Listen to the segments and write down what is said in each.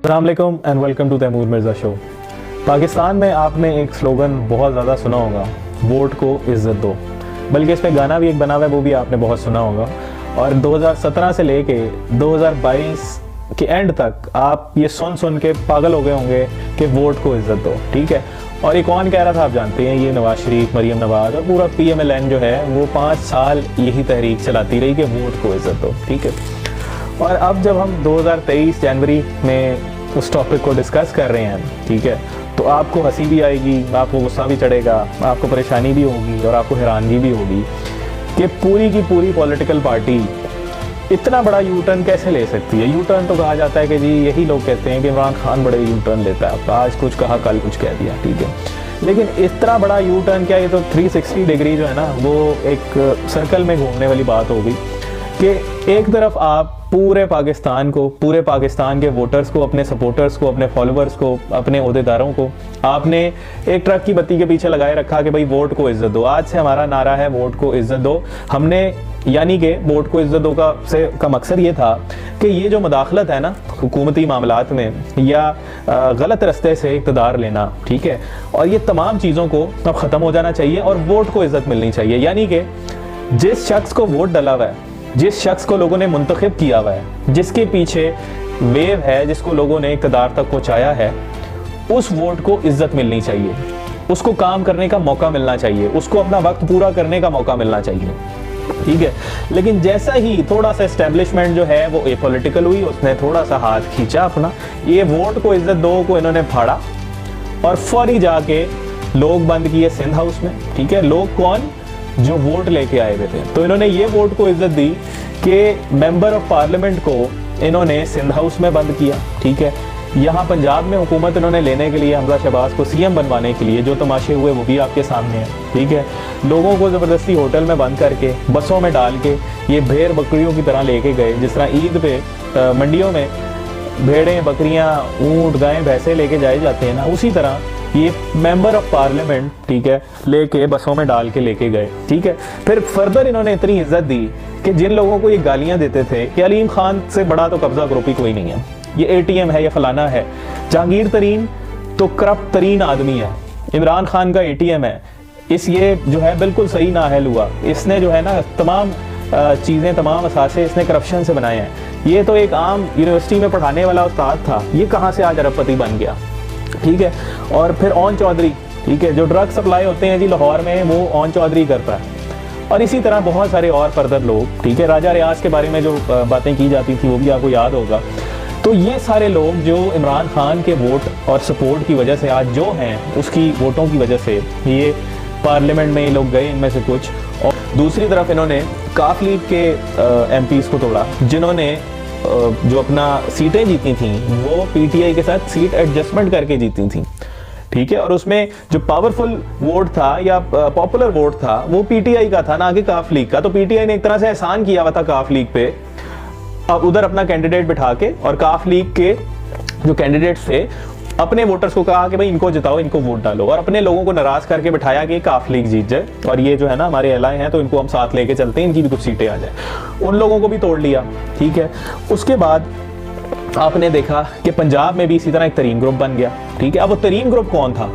अस्सलाम वालेकुम and welcome to Taimur Mirza show. Pakistan में आपने एक स्लोगन बहुत ज़्यादा सुना होगा, वोट को इज़्ज़त दो। बल्कि इस पे गाना भी एक बना हुआ है, वो भी आपने बहुत सुना होगा। और 2017 से लेके 2022 के एंड तक आप ये सुन के पागल हो गए होंगे कि वोट को इज़्ज़त दो, ठीक है। और ये कौन कह रहा था आप जानते हैं, ये नवाज शरीफ, मरियम नवाज और पूरा PMLN जो है वो 5 साल यही तहरीक चलाती रही कि वोट को इज़्ज़त दो, ठीक है। और अब जब हम 2023 जनवरी में उस टॉपिक को डिस्कस कर रहे हैं, ठीक है, तो आपको हंसी भी आएगी, आपको गुस्सा भी चढ़ेगा, आपको परेशानी भी होगी और आपको हैरानगी भी होगी कि पूरी की पूरी पॉलिटिकल पार्टी इतना बड़ा यू टर्न कैसे ले सकती है। यू टर्न तो कहा जाता है कि जी यही लोग कहते हैं कि इमरान खान बड़े यू टर्न लेता है, आज कुछ कहा कल कुछ कह दिया, ठीक है। लेकिन इतना बड़ा यू टर्न क्या, ये तो 360 डिग्री जो है ना वो एक सर्कल में घूमने वाली बात हो गई कि एक तरफ आप पूरे पाकिस्तान को, पूरे पाकिस्तान के वोटर्स को, अपने सपोर्टर्स को, अपने फॉलोअर्स को, अपने ओहदेदारों को आपने एक ट्रक की बत्ती के पीछे लगाए रखा कि भाई वोट को इज्जत दो। आज से हमारा नारा है वोट को इज्जत दो। हमने यानी कि वोट को इज्जत दो का मकसद ये था कि ये जो मुदाखलत है ना हुकूमती मामलात में या गलत रास्ते से इक़्तिदार लेना, ठीक है, और ये तमाम चीज़ों को अब ख़त्म हो जाना चाहिए और वोट को इज्जत मिलनी चाहिए। यानी कि जिस शख्स को वोट डला हुआ है, जिस शख्स को लोगों ने मुंतखब किया हुआ है, जिसके पीछे वेव है, जिसको लोगों ने इक़्तिदार तक पहुँचाया है, उस वोट को इज्जत मिलनी चाहिए, उसको काम करने का मौका मिलना चाहिए, उसको अपना वक्त पूरा करने का मौका मिलना चाहिए, ठीक है। लेकिन जैसा ही थोड़ा सा एस्टेब्लिशमेंट जो है वो पॉलिटिकल हुई, उसने थोड़ा सा हाथ खींचा अपना, ये वोट को इज्जत दो को इन्होंने फाड़ा और फौरी जाके लोग बंद किए सिंध हाउस में, ठीक है। लोग कौन, जो वोट लेके आए हुए थे। तो इन्होंने ये वोट को इज्जत दी कि मेंबर ऑफ पार्लियामेंट को इन्होंने सिंध हाउस में बंद किया, ठीक है। यहाँ पंजाब में हुकूमत इन्होंने लेने के लिए हमजा शहबाज को CM बनवाने के लिए जो तमाशे हुए वो भी आपके सामने है, ठीक है। लोगों को ज़बरदस्ती होटल में बंद करके बसों में डाल के ये भेड़ बकरियों की तरह लेके गए। जिस तरह ईद पे मंडियों में भेड़ें, बकरियां, ऊँट, गायें, भैंसे लेके जाए जाते हैं ना, उसी तरह ये मेंबर ऑफ पार्लियामेंट, ठीक है, लेके बसों में डाल के लेके गए, ठीक है। फिर फर्दर इन्होंने इतनी इज्जत दी कि जिन लोगों को ये गालियां देते थे कि अलीम खान से बड़ा तो कब्जा ग्रुपी कोई नहीं है, ये ATM है, ये फलाना है, जहांगीर तरीन तो करप्ट तरीन आदमी है, इमरान खान का ATM है, ये जो है बिल्कुल सही नाअहल हुआ, इसने जो है ना तमाम चीज़ें, तमाम असासे इसने करप्शन से बनाए हैं, ये तो एक आम यूनिवर्सिटी में पढ़ाने वाला उस्ताद था, ये कहाँ से आज अरबपति बन गया, ठीक है। और फिर ओन चौधरी, ठीक है, जो ड्रग सप्लाई होते हैं जी लाहौर में वो ओन चौधरी करता है। और इसी तरह बहुत सारे और फर्दर लोग, ठीक है। राजा रियाज के बारे में जो बातें की जाती थी वो भी आपको याद होगा। तो ये सारे लोग जो इमरान खान के वोट और सपोर्ट की वजह से आज जो हैं, उसकी वोटों की वजह से ये पार्लियामेंट में ये लोग गए, इनमें से कुछ। और दूसरी तरफ इन्होंने काफ लीग के MPs को तोड़ा, जिन्होंने जो अपना सीटें जीती थी वो PTI के साथ सीट एडजस्टमेंट करके जीती थी, ठीक है। और उसमें जो पावरफुल वोट था या पॉपुलर वोट था वो PTI का था, ना कि काफ लीग का। तो PTI ने एक तरह से एहसान किया हुआ था काफ लीग पे, अब उधर अपना कैंडिडेट बिठा के, और काफ लीग के जो कैंडिडेट्स थे अपने वोटर्स को कहा कि भाई इनको जिताओ, इनको वोट डालो, और अपने लोगों को नाराज करके बिठाया कि काफ लीग जीत जाए और ये जो है ना हमारे एलाय हैं तो इनको हम साथ लेके चलते हैं, इनकी भी कुछ सीटें आ जाए। उन लोगों को भी तोड़ लिया, ठीक है। उसके बाद आपने देखा कि पंजाब में भी इसी तरह एक तरीन ग्रुप बन गया, ठीक है। अब वो तरीन ग्रुप कौन था,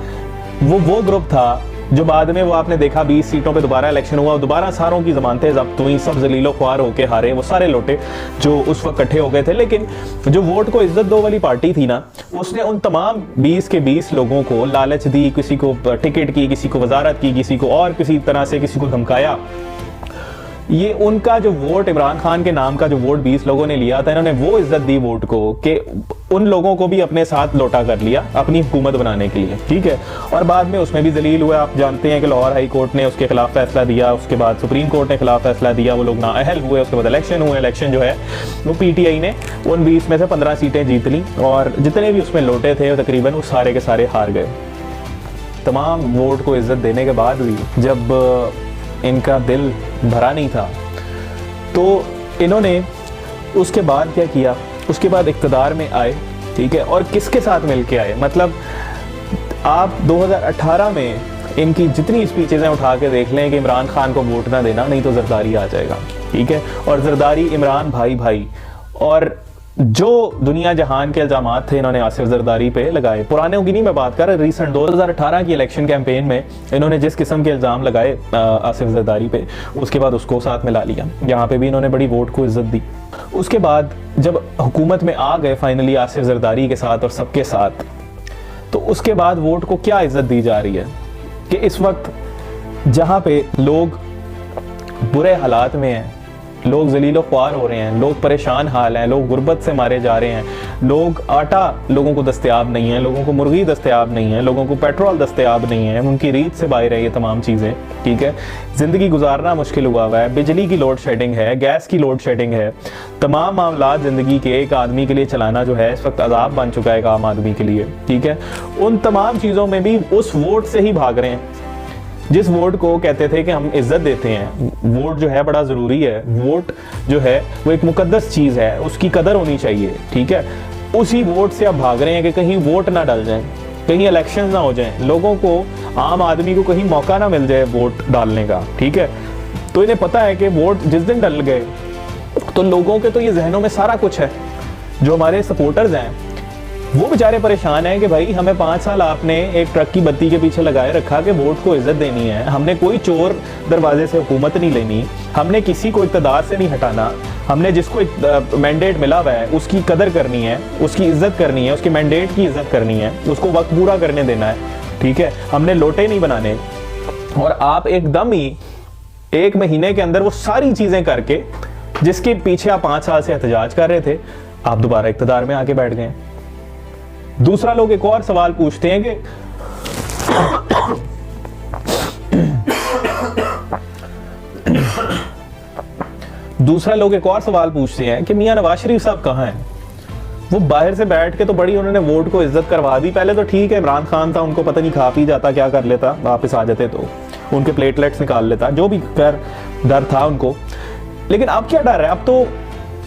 वो ग्रुप था जो बाद में वो आपने देखा 20 सीटों पे दोबारा इलेक्शन हुआ, दोबारा सारों की जमानतें जब्त हुई, सब जलीलो ख्वार होके हारे, वो सारे लोटे जो उस वक्त इकट्ठे हो गए थे। लेकिन जो वोट को इज्जत दो वाली पार्टी थी ना, उसने उन तमाम 20 के 20 लोगों को लालच दी, किसी को टिकट की, किसी को वजारत की, किसी को और किसी तरह से किसी को धमकाया। ये उनका जो वोट, इमरान खान के नाम का जो वोट 20 लोगों ने लिया था, इन्होंने वो इज्जत दी वोट को कि उन लोगों को भी अपने साथ लौटा कर लिया अपनी हुकूमत बनाने के लिए, ठीक है। और बाद में उसमें भी जलील हुआ। आप जानते हैं कि लाहौर हाई कोर्ट ने उसके खिलाफ फैसला दिया, उसके बाद सुप्रीम कोर्ट ने खिलाफ फैसला दिया, वो लोग नाअहल हुए। उसके बाद इलेक्शन हुए, इलेक्शन जो है वो PTI ने उन 20 में से 15 सीटें जीत ली और जितने भी उसमें लौटे थे तकरीबन वो सारे के सारे हार गए। तमाम वोट को इज्जत देने के बाद भी जब इनका दिल भरा नहीं था तो इन्होंने उसके बाद क्या किया, उसके बाद इक़्तिदार में आए, ठीक है। और किसके साथ मिलके आए, मतलब आप 2018 में इनकी जितनी स्पीचें उठा के देख लें कि इमरान खान को वोट ना देना, नहीं तो जरदारी आ जाएगा, ठीक है। और जरदारी इमरान भाई, और जो दुनिया जहान के इल्जामात थे इन्होंने आसिफ जरदारी पे लगाए, पुराने की नहीं मैं बात कर रहा, रिसेंट 2018 की इलेक्शन कैंपेन में इन्होंने जिस किस्म के इल्जाम लगाए आसिफ जरदारी पे, उसके बाद उसको साथ मिला लिया। यहाँ पे भी इन्होंने बड़ी वोट को इज्जत दी। उसके बाद जब हुकूमत में आ गए फाइनली आसिफ जरदारी के साथ और सबके साथ, तो उसके बाद वोट को क्या इज्जत दी जा रही है कि इस वक्त जहाँ पे लोग बुरे हालात में हैं, लोग जलीलो ख्वार हो रहे हैं, लोग परेशान हाल हैं, लोग गुर्बत से मारे जा रहे हैं, लोग आटा लोगों को दस्तयाब नहीं है, लोगों को मुर्गी दस्तयाब नहीं है, लोगों को पेट्रोल दस्तयाब नहीं है, उनकी रीत से बाहर है ये तमाम चीज़ें, ठीक है। ज़िंदगी गुजारना मुश्किल हुआ हुआ है, बिजली की लोड शेडिंग है, गैस की लोड शेडिंग है, तमाम मामला ज़िंदगी के एक आदमी के लिए चलाना जो है इस वक्त अजाब बन चुका है एक आम आदमी के लिए, ठीक है। उन तमाम चीज़ों में भी उस वोट से ही भाग रहे हैं जिस वोट को कहते थे कि हम इज्जत देते हैं। वोट जो है बड़ा ज़रूरी है, वोट जो है वो एक मुकद्दस चीज़ है, उसकी कदर होनी चाहिए, ठीक है। उसी वोट से अब भाग रहे हैं कि कहीं वोट ना डल जाए, कहीं इलेक्शन ना हो जाए, लोगों को, आम आदमी को कहीं मौका ना मिल जाए वोट डालने का, ठीक है। तो इन्हें पता है कि वोट जिस दिन डल गए तो लोगों के तो ये जहनों में सारा कुछ है। जो हमारे सपोर्टर्स हैं वो बेचारे परेशान हैं कि भाई हमें 5 साल आपने एक ट्रक की बत्ती के पीछे लगाए रखा कि वोट को इज्जत देनी है, हमने कोई चोर दरवाजे से हुकूमत नहीं लेनी, हमने किसी को इक़्तिदार से नहीं हटाना, हमने जिसको मैंडेट मिला हुआ है उसकी कदर करनी है, उसकी इज्जत करनी है, उसके मैंडेट की इज्जत करनी है, उसको वक्त पूरा करने देना है, ठीक है। हमने लोटे नहीं बनाने। और आप एकदम ही 1 महीने के अंदर वो सारी चीज़ें करके जिसके पीछे आप 5 साल से एहतजाज कर रहे थे, आप दोबारा इक़्तिदार में आके बैठ गए। दूसरा लोग एक और सवाल पूछते हैं कि मियां नवाज शरीफ साहब कहाँ हैं। वो बाहर से बैठ के तो बड़ी उन्होंने वोट को इज्जत करवा दी। पहले तो ठीक है, इमरान खान था, उनको पता नहीं खा पी जाता क्या कर लेता, वापस आ जाते तो उनके प्लेटलेट्स निकाल लेता, जो भी कर डर था उनको। लेकिन अब क्या डर है,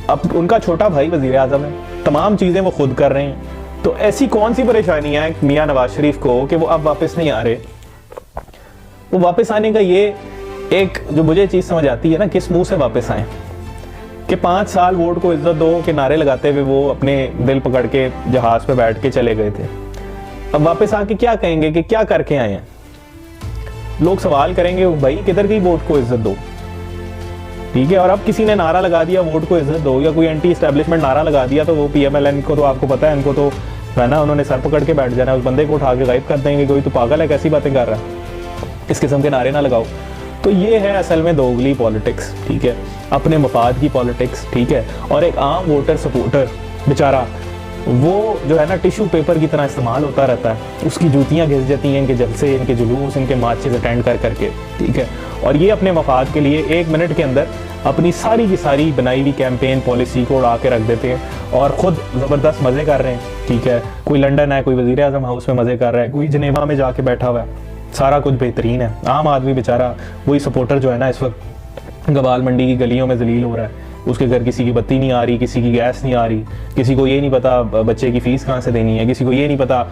अब उनका छोटा भाई वजीर आजम है, तमाम चीजें वो खुद कर रहे हैं। तो ऐसी कौन सी परेशानियां हैं मियां नवाज शरीफ को कि वो अब वापस नहीं आ रहे। वो वापस आने का ये एक जो मुझे चीज समझ आती है ना, किस मुंह से वापस आए कि 5 साल वोट को इज्जत दो के नारे लगाते हुए वो अपने दिल पकड़ के जहाज पे बैठ के चले गए थे। अब वापस आके क्या कहेंगे कि क्या करके आए हैं। लोग सवाल करेंगे भाई किधर गई वोट को इज्जत दो, ठीक है। और अब किसी ने नारा लगा दिया वोट को इज्जत दो, या कोई एंटी एस्टेब्लिशमेंट नारा लगा दिया, तो वो PMLN को तो आपको पता है, इनको तो है ना, उन्होंने सर पकड़ के बैठ जाना, उस बंदे को उठा के गायब कर देंगे, कोई तो पागल है, कैसी बातें कर रहा है, इस किस्म के नारे ना लगाओ। तो ये है असल में दोगली पॉलिटिक्स, ठीक है, अपने मफाद की पॉलिटिक्स, ठीक है। और एक आम वोटर सपोर्टर बेचारा वो जो है ना टिश्यू पेपर की तरह इस्तेमाल होता रहता है, उसकी जूतियाँ घिस जाती हैं इनके जलसे, इनके जुलूस, इनके मार्चेस अटेंड कर करके, ठीक है। और ये अपने मफाद के लिए 1 मिनट के अंदर अपनी सारी की सारी बनाई हुई कैंपेन पॉलिसी को उड़ा के रख देते हैं और ख़ुद ज़बरदस्त मज़े कर रहे हैं, ठीक है। कोई लंदन है, कोई वज़ीर आज़म हाउस में मज़े कर रहा है, कोई जनेवा में जाके बैठा हुआ है, सारा कुछ बेहतरीन है। आम आदमी बेचारा, वही सपोर्टर जो है ना इस वक्त गवाल मंडी की गलियों में जलील हो रहा है, उसके घर किसी की बत्ती नहीं आ रही, किसी की गैस नहीं आ रही, किसी को ये नहीं पता बच्चे की फ़ीस कहाँ से देनी है, किसी को ये नहीं पता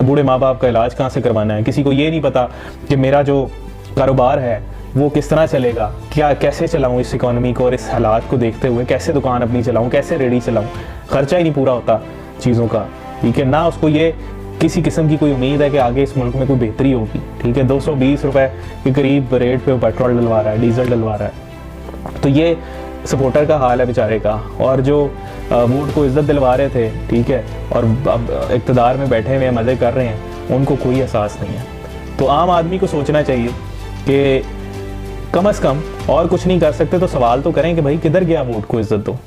बूढ़े माँ बाप का इलाज कहाँ से करवाना है, किसी को ये नहीं पता कि मेरा जो कारोबार है वो किस तरह चलेगा, क्या कैसे चलाऊं इस इकोनॉमी को और इस हालात को देखते हुए कैसे दुकान अपनी चलाऊं, कैसे रेडी चलाऊं। खर्चा ही नहीं पूरा होता चीज़ों का, ठीक है ना। उसको ये किसी किस्म की कोई उम्मीद है कि आगे इस मुल्क में कोई बेहतरी होगी, ठीक है। 220 रुपए के करीब रेट पे पेट्रोल डलवा रहा है, डीजल डलवा रहा है। तो ये सपोर्टर का हाल है बेचारे का। और जो वोट को इज्जत दिलवा रहे थे, ठीक है, और अब इक़्तिदार में बैठे हुए मज़े कर रहे हैं, उनको कोई एहसास नहीं है। तो आम आदमी को सोचना चाहिए कि कम से कम और कुछ नहीं कर सकते तो सवाल तो करें कि भाई किधर गया वोट को इज्जत दो।